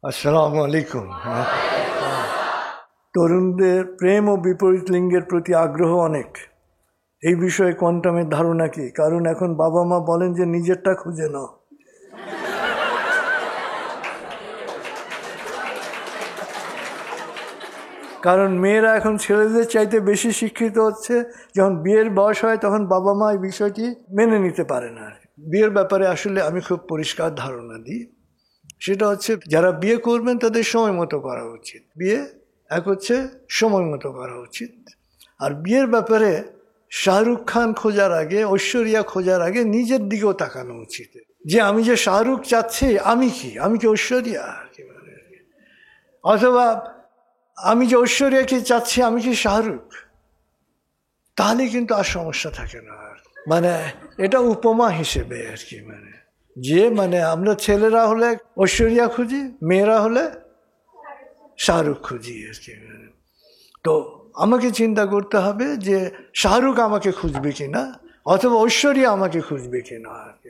আসসালামু আলাইকুম। তরুণদের প্রেম ও বিপরীত লিঙ্গের প্রতি আগ্রহ অনেক। এই বিষয়ে কোয়ান্টামের ধারণা কি? কারণ এখন বাবা মা বলেন যে নিজেরটা খুঁজে নাও। কারণ মেয়েরা এখন ছেলেদের চাইতে বেশি শিক্ষিত হচ্ছে। যখন বিয়ের বয়স হয় তখন বাবা মা এই বিষয়টি মেনে নিতে পারে না। বিয়ের ব্যাপারে আসলে আমি খুব পরিষ্কার ধারণা দিই। সেটা হচ্ছে, যারা বিয়ে করবেন তাদের সময় মতো করা উচিত। বিয়ে এক হচ্ছে সময় মতো করা উচিত। আর বিয়ের ব্যাপারে শাহরুখ খান খোঁজার আগে, ঐশ্বরিয়া খোঁজার আগে নিজের দিকেও তাকানো উচিত। যে আমি যে শাহরুখ চাচ্ছি, আমি কি ঐশ্বরিয়া? অথবা আমি যে ঐশ্বরিয়াকে চাচ্ছি, আমি কি শাহরুখ? তাহলে কিন্তু আর সমস্যা থাকে না। মানে এটা উপমা হিসেবে আর কি। মানে আমরা ছেলেরা হলে ঐশ্বরিয়া খুঁজি, মেয়েরা হলে শাহরুখ খুঁজি আর কি। তো আমাকে চিন্তা করতে হবে যে শাহরুখ আমাকে খুঁজবে কিনা, অথবা ঐশ্বরিয়া আমাকে খুঁজবে কিনা আর কি।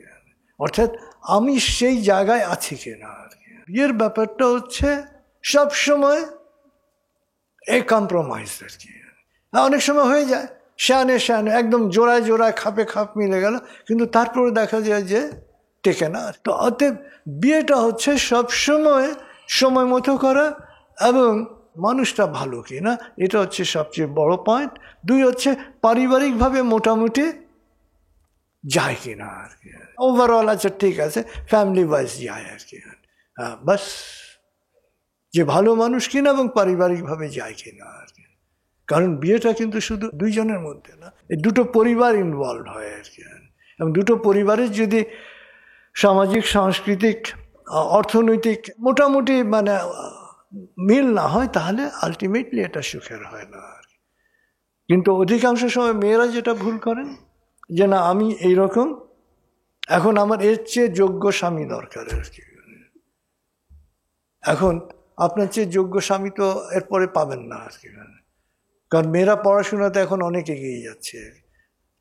অর্থাৎ আমি সেই জায়গায় আছি কিনা আর কি। বিয়ের ব্যাপারটা হচ্ছে সবসময় এই কম্প্রোমাইজ আর কি। অনেক সময় হয়ে যায় শানে একদম জোড়ায় জোড়ায় খাপে খাপ মিলে গেল, কিন্তু তারপরে দেখা যায় যে টেকে না। তো অতএব বিয়েটা হচ্ছে সবসময় সময় মতো করা এবং মানুষটা ভালো কিনা, এটা হচ্ছে সবচেয়ে বড় পয়েন্ট। দুই হচ্ছে পারিবারিকভাবে মোটামুটি যায় কিনা আর কি। ওভারঅল আচ্ছা ঠিক আছে, ফ্যামিলি ওয়াইজ যায় আর কি। বাস যে ভালো মানুষ কিনা এবং পারিবারিকভাবে যায় কিনা আর কি। কারণ বিয়েটা কিন্তু শুধু দুইজনের মধ্যে না, এই দুটো পরিবার ইনভলভ হয় আর কি। এবং দুটো পরিবারের যদি সামাজিক, সাংস্কৃতিক, অর্থনৈতিক মোটামুটি মিল না হয়, তাহলে আলটিমেটলি এটা সুখের হয় না আর কি। কিন্তু অধিকাংশ সময় মেয়েরা যেটা ভুল করেন, যে না আমি এইরকম, এখন আমার এর চেয়ে যোগ্য স্বামী দরকার আর কি। এখন আপনার চেয়ে যোগ্য স্বামী তো এরপরে পাবেন না আর কি। কারণ মেয়েরা পড়াশোনাতে এখন অনেক এগিয়ে যাচ্ছে।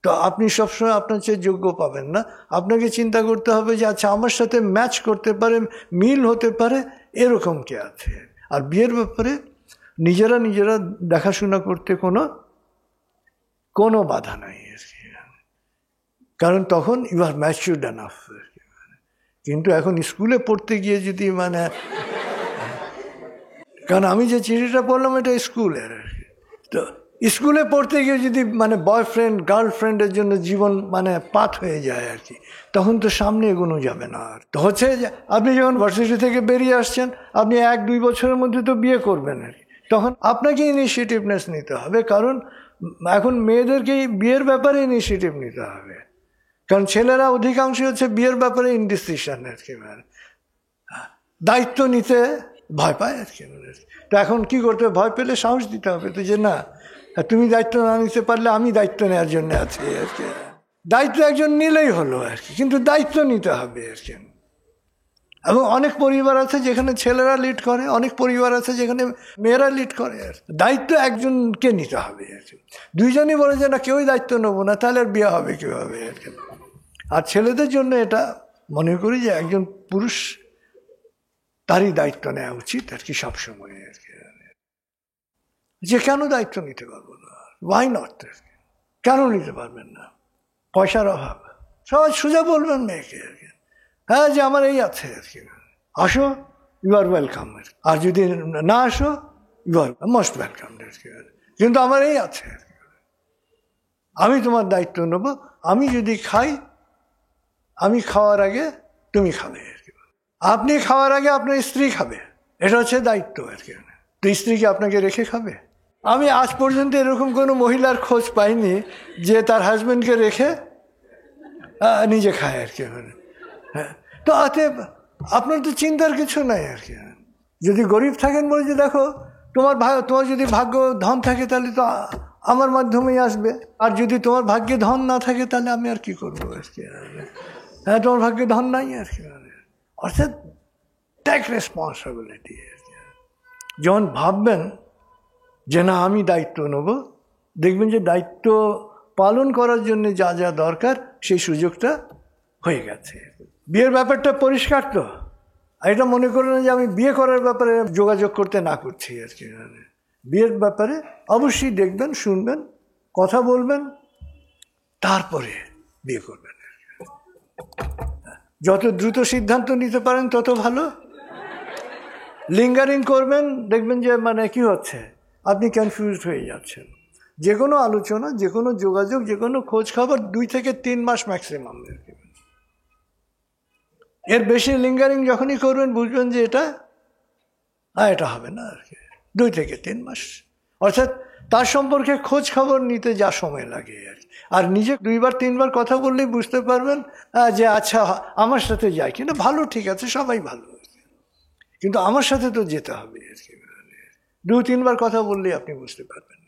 তো আপনি সবসময় আপনার চেয়ে যোগ্য পাবেন না। আপনাকে চিন্তা করতে হবে যে আচ্ছা আমার সাথে ম্যাচ করতে পারে, মিল হতে পারে, এরকম কে আছে। আর বিয়ের ব্যাপারে নিজেরা দেখাশোনা করতে কোনো বাধা নাই আর কি। কারণ তখন ইউ আর ম্যাচিউরড এনাফ। কিন্তু এখন স্কুলে পড়তে গিয়ে যদি কারণ আমি যে চিঠিটা পড়লাম এটা স্কুলের আর কি। তো স্কুলে পড়তে গিয়ে যদি বয়ফ্রেন্ড গার্লফ্রেন্ডের জন্য জীবন পাথ হয়ে যায় আর কি, তখন তো সামনে এগোনো যাবে না। আর তো হচ্ছে যে আপনি যখন ভার্সিটি থেকে বেরিয়ে আসছেন, আপনি 1-2 বছরের মধ্যে তো বিয়ে করবেন আর কি। তখন আপনাকে ইনিশিয়েটিভনেস নিতে হবে, কারণ এখন মেয়েদেরকেই বিয়ের ব্যাপারে ইনিশিয়েটিভ নিতে হবে। কারণ ছেলেরা অধিকাংশ হচ্ছে বিয়ের ব্যাপারে ইনডিসিশন আর কি, দায়িত্ব নিতে ভয় পায় আর কি। তো এখন কি করতে হবে? ভয় পেলে সাহস দিতে হবে তো, যে না তুমি দায়িত্ব না নিতে পারলে আমি দায়িত্ব নেওয়ার জন্য আছি আর কি। দায়িত্ব একজন নিলেই হলো আর কি, কিন্তু দায়িত্ব নিতে হবে আর কি। এবং অনেক পরিবার আছে যেখানে ছেলেরা লিড করে, অনেক পরিবার আছে যেখানে মেয়েরা লিড করে। আর দায়িত্ব একজনকে নিতে হবে আর কি। দুইজনই বলে যে না কেউই দায়িত্ব নেবো না, তাহলে আর বিয়ে হবে কীভাবে আর কি। আর ছেলেদের জন্য এটা মনে করি যে একজন পুরুষ তারই দায়িত্ব নেওয়া উচিত আর কি সবসময় আর কি। যে কেন দায়িত্ব নিতে পারবো না? Why not? কেন নিতে পারবেন না? পয়সার অভাব? সবাই সোজা বলবেন মেয়েকে আর কি, হ্যাঁ যে আমার এই আছে আর কি, আসো, ইউ আর ওয়েলকাম। আর যদি না আসো, ইউ আর মোস্ট ওয়েলকাম আর কি। কিন্তু আমার এই আছে আর কি, আমি তোমার দায়িত্ব নেব। আমি যদি খাই, আমি খাওয়ার আগে তুমি খাবে আর কি। আপনি খাওয়ার আগে আপনার স্ত্রী খাবে, এটা হচ্ছে দায়িত্ব আর কি। তো স্ত্রী কি আপনাকে রেখে খাবে? আমি আজ পর্যন্ত এরকম কোনো মহিলার খোঁজ পাইনি যে তার হাজবেন্ডকে রেখে নিজে খায় আর কি। হ্যাঁ, তো অতএব আপনার তো চিন্তার কিছু নাই আর কি। যদি গরিব থাকেন, বলে যে দেখো তোমার যদি ভাগ্য ধন থাকে তাহলে তো আমার মাধ্যমেই আসবে, আর যদি তোমার ভাগ্যে ধন না থাকে তাহলে আমি আর কি করবো আর কি। হ্যাঁ, তোমার ভাগ্যে ধন নাই আর কি। অর্থাৎ টেক রেসপন্সিবিলিটি আর কি। যখন ভাববেন যে না আমি দায়িত্ব নেব, দেখবেন যে দায়িত্ব পালন করার জন্য যা যা দরকার সেই সুযোগটা হয়ে গেছে। বিয়ের ব্যাপারটা পরিষ্কার তো? এটা মনে করে না যে আমি বিয়ে করার ব্যাপারে যোগাযোগ করতে না করছি আর কি। বিয়ের ব্যাপারে অবশ্যই দেখবেন, শুনবেন, কথা বলবেন, তারপরে বিয়ে করবেন। যত দ্রুত সিদ্ধান্ত নিতে পারেন তত ভালো। লিঙ্গারিং করবেন, দেখবেন যে মানে কি হচ্ছে, আপনি কনফিউজড হয়ে যাচ্ছেন। যে কোনো আলোচনা, যে কোনো যোগাযোগ, যে কোনো খোঁজ খবর 2 থেকে 3 মাস ম্যাক্সিমাম। এর বেশি লিঙ্গারিং যখনই করবেন বুঝবেন যে এটা হবে না আর কি। 2 থেকে 3 মাস, অর্থাৎ তার সম্পর্কে খোঁজ খবর নিতে যা সময় লাগে আর কি। আর নিজে 2বার 3বার কথা বললেই বুঝতে পারবেন যে আচ্ছা আমার সাথে যায় কিনা, ভালো, ঠিক আছে, সবাই ভালো, কিন্তু আমার সাথে তো যেতে হবে আর কি। 2-3বার কথা বললেই আপনি বুঝতে পারবেন।